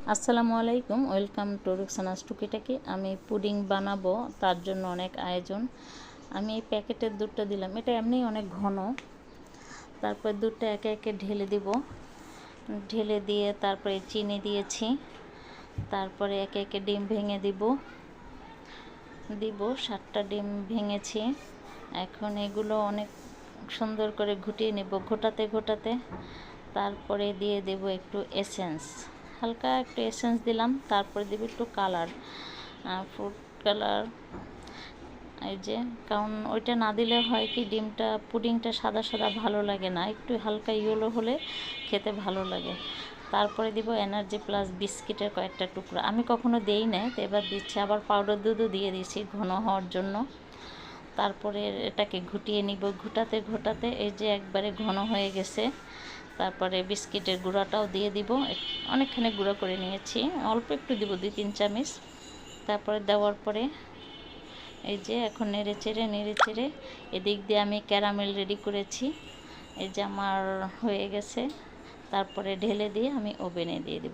আসসালামু আলাইকুম, welcome to রুকসানাস টুকিটাকি। আমি পুডিং বানাবো, তার জন্য অনেক আয়োজন। আমি এই প্যাকেটের দুধটা দিলাম, এটা এমনি অনেক ঘন। তারপর দুধটা একে একে ঢেলে দিব, ঢেলে দিয়ে তারপরে চিনি দিয়েছি। তারপরে একে একে ডিম ভেঙে দিব 7টা ডিম ভেঙেছি। এখন এগুলো অনেক সুন্দর করে ঘুটিয়ে নেব, ঘোটাতে ঘোটাতে। তারপরে দিয়ে দেব একটু এসেন্স, হালকা একটু এসেন্স দিলাম। তারপরে দেব একটু কালার, ফুড কালার। এই যে, কারণ ওইটা না দিলে হয় কি, পুডিংটা সাদা সাদা ভালো লাগে না, একটু হালকা ইয়েলো হলে খেতে ভালো লাগে। তারপরে দিব এনার্জি প্লাস বিস্কিটের কয়েকটা টুকরো, আমি কখনো দেই না, তো এবার দিচ্ছি। আবার পাউডার দুধও দিয়ে দিয়েছি ঘন হওয়ার জন্য। তারপরে এটাকে ঘুটিয়ে নিব, ঘোটাতে ঘোটাতে এই যে একবারে ঘন হয়ে গেছে। তারপরে বিস্কিটের গুঁড়াটাও দিয়ে দিব, অনেকখানি গুঁড়ো করে নিয়েছি, অল্প একটু দিব, 2-3 চামচ। তারপরে দেওয়ার পরে এই যে এখন নেড়ে চেড়ে এদিক দিয়ে আমি ক্যারামেল রেডি করেছি। এই যে আমার হয়ে গেছে। তারপরে ঢেলে দিয়ে আমি ওভেনে দিয়ে দেব।